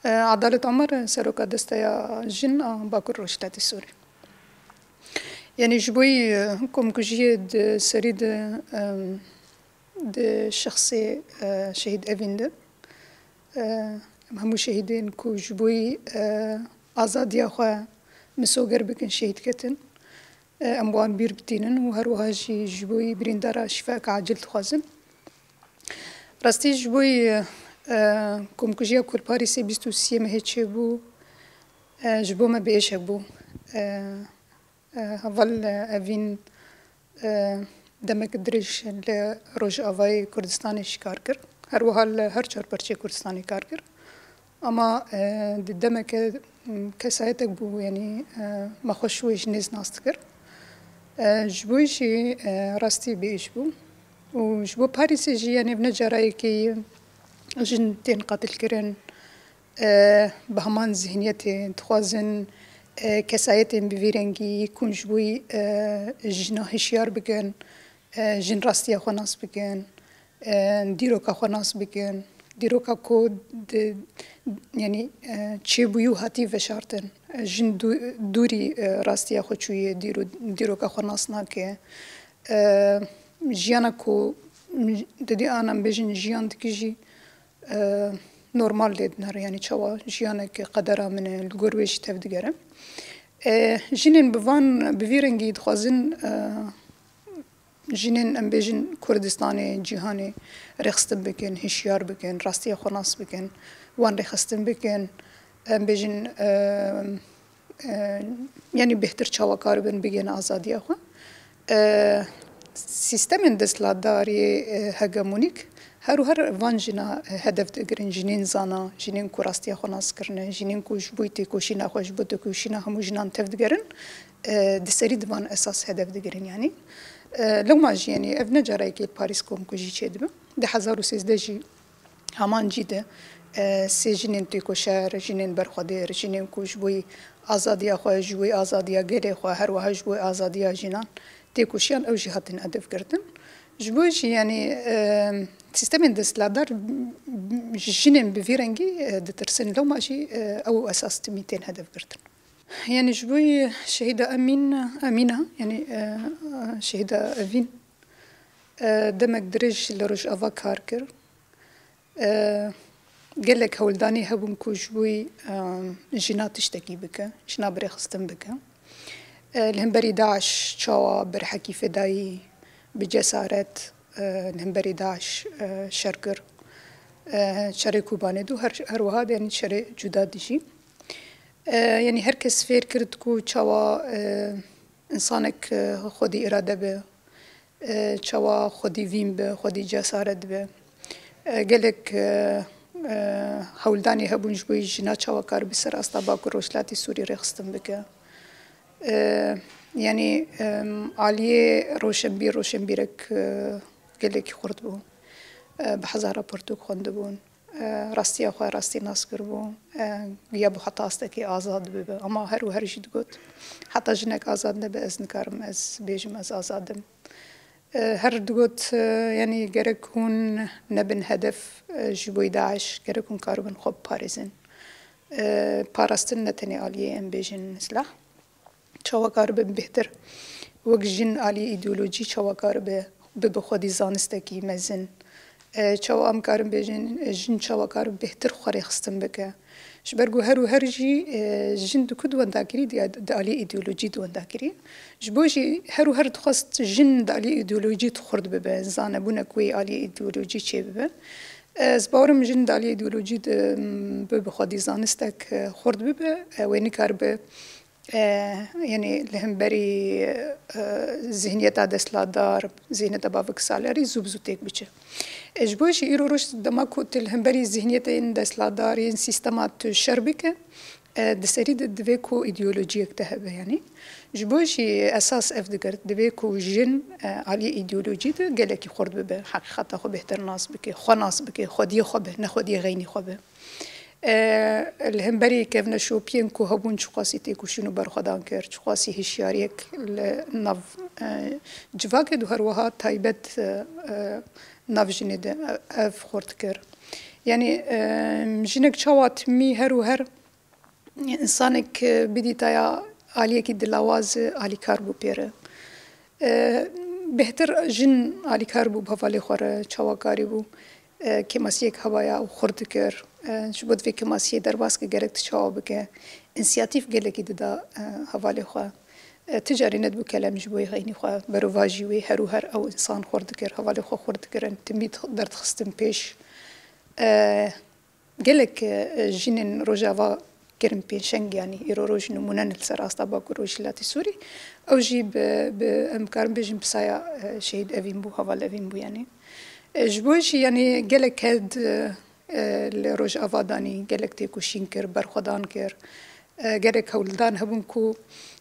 عدالة عمر سروكا دستيا جن باكر روشتات السوري يعني جبوي كم كجيد سريد د شخصي شهيد أفيند همو شهيدين كو جبوي آزاديا خوا مسوغر بكن شهيد كتن أموان بير بتينن وهروها جبوي بريندارا شفاء عاجل تخوازن راستي جبوي كم كجيا كل باريسي بيستو سيما هيتشي بو جبو ما بيش هبو هفال أفين دمك دريش لروج أفاي كردستاني شكار كر هروها هر چار برچه كردستاني كار كر اما دمك كسايتك بو يعني ما خوشوي جنيز ناست كر جبوي جي راستي بيش بو وجبو باريسي جي يعني بنجراي كي جن تين قاتل كرن بهمان ذهنيتي تخوازن كسايتين بفيرنجي يكون جبوي جنا هشيار بكن جن راستي اخو ناس بكن ديروكا اخو ناس بكن ديروكا كود يعني تشيبويو هاتي فشارتن جن دوري راستي اخو چوي ديروكا اخو ناس ناكي جيانا كو ددي انا بجن جيان دكيجي نورمال ديدنر يعني چوا جيانك قدرا من الگورويش تفدگره جنين بفان بفيرنگي دخوازن جنين ام بيجن كردستاني جهاني رخصتن بكن هشيار بكن راستي خناس بكن وان رخصتن بكن ام بيجن يعني بهتر چوا كاربن بگن آزادي اخو سيستم دستلاداري هجمونيك هر وان جنا هدف دگرن جنين زانا جنين کو راستي خناس کرنه جنين کو جبويتي کو شينا خوش بوتو کو شينا همو جنان تفدگرن دسري دبان اساس هدف دگرن يعني لو ما جي يعني ابن جراي كي باريس كوم كو جي چدب ده 1013 جي همان جيده سي جنين تي کو شهر جنين برخدير جنين کو جبوي آزادي خو جبوي آزادي گري خو هر وها جبوي آزادي جنان تي کو شيان او جهاتن هدف گردن جبوي يعني سيستم دستلادار جنين بفيرنجي دترسن لو ماشي او اساس 200 هدف قرتن يعني جبوي شهيدة أمينة يعني شهيدة أفين دمك درج لرج أفا كاركر قال لك هولداني هبون كو جبوي جنات تشتكي بك جنا بريخستن بك الهمبري داعش شاوا برحكي فداي بجسارة الهمبري داعش شركر شري كوباندو هر وهذا يعني شري جداد ديجي يعني هر کس فکر کرد کو چوا انسانك خودی اراده به چوا خودی ویم به خودی جسارت به گلک هولدانی هبون جبوی جنا چوا کار بسر استا باکو روشلاتی سوری رخستم بکه يعني عالية روشنبيرك گلک خورد بو بحزارة پرتوک خوند بون راستي أخوة راستي ناس كربو يابو حتى أستكي آزاد ببا أما هر وهر جيد قد حتى جنك آزاد نبا أزن كارم أز بيجم أز آزادم هر دقوت يعني جرك هون نبن هدف جبوي داعش جرك هون كاربن خوب باريزن باراستن نتني آلية ام بيجن سلاح چوا كاربن بهتر وق جن آلية إيديولوجي چوا كاربن ببخودي زانستكي مزن چوا ام کارم بیجن جن چوا کارم بهتر خوری خستم بکه شبرگو هر جی جن دو کد ونداکری دالی ایدئولوژی دو ونداکری جبوجی هر تخست جن دالی ایدئولوژی تخرد ببه زانه بونه کوی آلی ایدئولوژی چه ببه از باورم جن دالی ایدئولوژی به خودی زانستک خرد ببه وینی کار به يعني لهمبري ذهنية دستلادار ذهنية بافك سالاري زوبزوتيك بيچه اجبوش ايرو روش دماكو تلهمبري ذهنية دستلادار سيستمات شربكة دسريد دبيكو ايديولوجيك تهبه يعني جبوش اساس افدقر دبيكو جن علي ايديولوجي ده قالك يخرد ببه حقيقة خو بهتر ناس بكي خو ناس بكي خودي خو به نخودي غيني خو به الهمبري كيف نشوف بينكو هبون شخصي تيكو شنو برخدان كر شخصي هشياريك النف جواك دو هروها تايبت نف جنيد اف خورد كر يعني جنك شوات مي هر وهر إنسانك بدي تايا عالية كي دلاواز عالي كاربو بيره بهتر جن عالي كاربو بهفالي خوره چاواکاری بو کماسیک هوایا و خورد کر شبود في کماسی درباس که گرک تشاو بکه انسیاتیف گلکی ددا هوالي خو تجاری ند بو کلام جبوی غینی خو برواجی وی هر و هر او انسان خورد کر هوالي خو خورد کرن تمید درد خستم پیش گلک جنن روجاوا كرم بينشنج يعني إيرو روج نمونن السر أصلا روج لاتي سوري أو جي بأمكار بيجن بسايا شهيد أفين بو هوال أفين بو يعني جبوش يعني جلك هاد الروج أفاداني جلك تيكو شينكر برخدان كر جلك هولدان هبون كو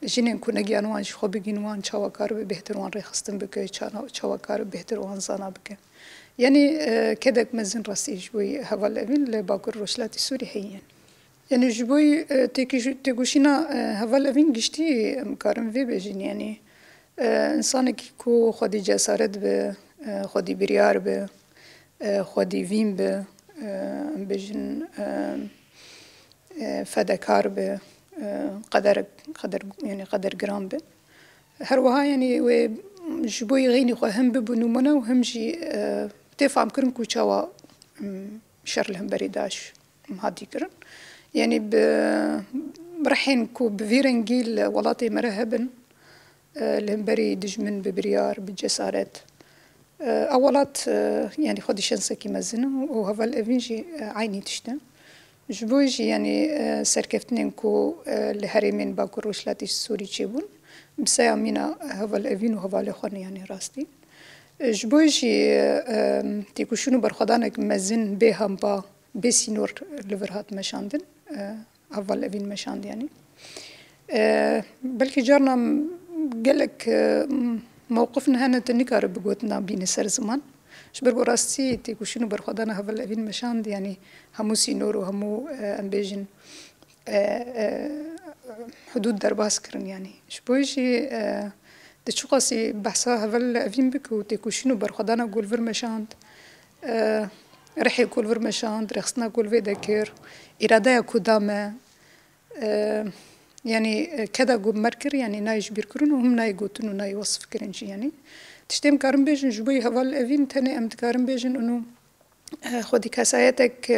جنين كو نجيان وان شخو بجين وان شواكار بهتر وان ريخستن بكي شواكار بهتر وان زانا بكي يعني كدك مزن راسي جبوي هوال أفين لباكر روج لاتي سوري هي يعني جبوي تيجوشينا هفال أفين جشتي مكارم في بيجين يعني إنسانك كو خدي جسارت به خدي بريار به خدي فين به بيجين فدكار به قدر يعني قدر جرام به هروها يعني وجبوي غيني خو هم ببنومنا وهم جي تفهم كرن كو شوا شرلهم بريداش مهدي كرن يعني برحين كو بفيرنجيل ولاتي مرهبن لهمبري دجمن ببريار بالجسارات أولات يعني خدي شنسة كي مزنة وهذا الأفينجي عيني تشتا جبويجي يعني سركفتنين كو لهريمين باكو روشلاتي السوري تشيبون بسايا مينا هذا الأفين وهذا الأخوان يعني راستي جبويجي تيكو شنو برخدانك مزن بهم با بسينور لفرهات مشاندن أول أفين مشاند يعني بلكي جارنا قالك موقفنا هنا تنكار بقوتنا بين سر زمان شبر براستي تيكو شنو برخدانا أول أفين مشاند يعني همو سينور وهمو أمبيجن حدود درباس كرن يعني شبويجي تشوقاسي بحثا أول أفين بكو تيكو شنو برخدانا قول فر مشاند رحي كل فرمشاند رخصنا كل في ذكر إرادة كدامة يعني كذا جو مركر يعني نايج بيركرون وهم ناي قوتون وناي وصف كرنجي يعني تشتم كارم بيجن جبوي هفال أفين تاني أمت كارم بيجن إنه خدي كسايتك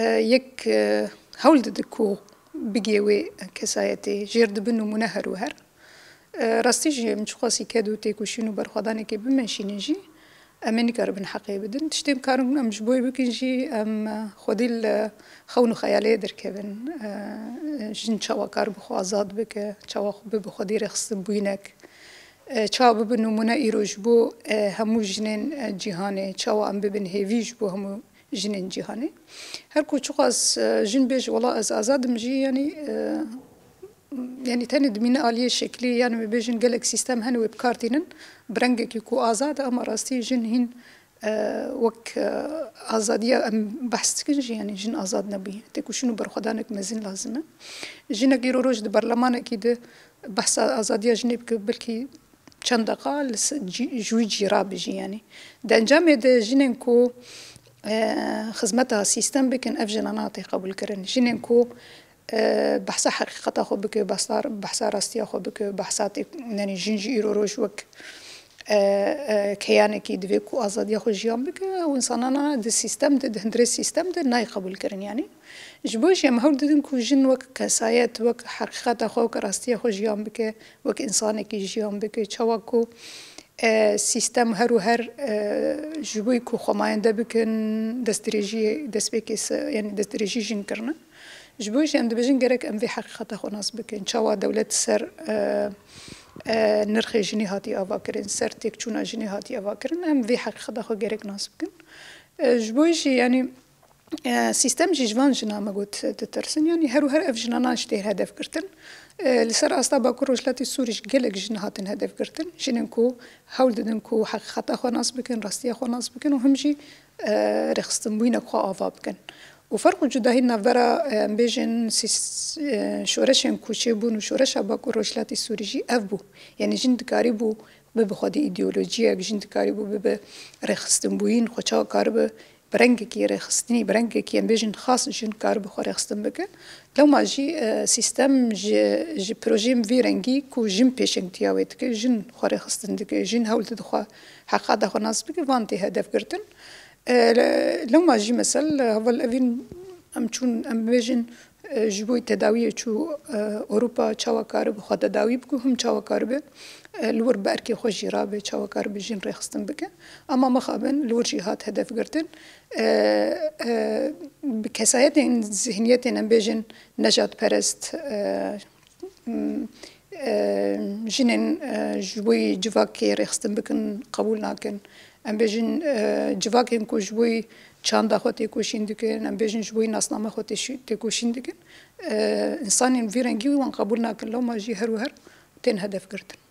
يك هول دكو بجيوي كسايتي جيرد بنو منهر وهر راستيجي مشخصي كادو تيكو شنو برخداني كي بمنشينجي أمني كاربن حقي بدن تشتم كارم أمش بوي بكنجي أم خدي خونو خيالي در كبن جن شوا كارب خو آزاد بك شوا خو بخدي رخص بوينك شوا ببنو منا إيروج بو همو جنين جهاني شوا أم ببن هيفيج بو همو جنين جهاني هر كو شخص جن بيج والله آزاد مجي يعني تاني دمينا آلية شكلي يعني بيجن قالك سيستم هنو بكارتينن برنجك يكو آزاد أما راستي جن هين وك آزادية أم بحث كنجي يعني جن آزاد نبي تكو شنو برخدانك مزين لازمة جنك يرو روج دي برلمان أكيد بحث آزادية جنب بلكي چند دقا جوي جيرا بيجي يعني دا انجام دا جننكو خدمتها سيستم بكن أفجناناتي قبول كرن جننكو بحث حقيقة خو بك بحث راستي خو بك بحثات يعني جنجي إيرو روج وك كيانكي دفيكو آزادية خو جيان بك وإنسانانا دي سيستم دي هندري سيستم دي ناي قبول كرن يعني جبوش يا مهول ددنكو جن وك كسايات وك حقيقة خو راستي خو جيان بك وك إنسانكي جيان بك تشواكو سيستم هرو هر جبويكو خماين دبكن دستريجي دسبيكيس يعني دستريجي جن كرنا جبوش عند بجن جرك أم في حقيقة خناس بكن شوا دولة سر نرخ جني هاتي أفاكرين سر تكشونا جني هاتي أفاكرين أم في حقيقة خو جرك ناس بكن جبوش يعني سيستم جيجوان جنا ما قلت تترسن يعني هرو هر أفجنا ناشتي هدف كرتن لسر أصلا باكروش لاتي سوريش جلك جنا هاتن هدف كرتن جننكو حول دنكو حقيقة خناس بكن راستي خناس بكن وهمجي رخصتن بينك خو أفا بكن وفرق جداهي نافرا بيجن شورشن كوشي بون وشورش باكو روشلاتي سوريجي أفبو يعني جند كاريبو ببخدي إيديولوجيا جند كاريبو بب رخصتن بوين خوشا كارب برنگ کی رخستنی برنگ کی بیشن خاص جن کار بخور رخستن بکه لو ما جی سیستم ج پروژیم ویرنگی کو جن پیشنگ تیاوید که جن خور رخستن دکه جن هولت دخوا حقا دخوا ناس بکه وانتی هدف گرتن لو ما جی مثل اول اوین ام چون ام بیشن جبوی تداوی چو اروپا چاوکار به خود تداوی بکو هم چاوکار به لور برکی خوشی را به چاوکار به جن رخستن بکه اما مخابن لور جهات هدف گرتن بکسایت این ذهنیت این بیشن نجات پرست جنن جبوی جواکی رخستن بکن قبول نکن ام بیشن جواکی کو جبوی چند خودی کوشین دکن ام بیشن جبوی ناسنامه خودی کوشین دکن انسانی ویرنگی وان قبول نکن لو ما جی هر و هر تن هدف گرتن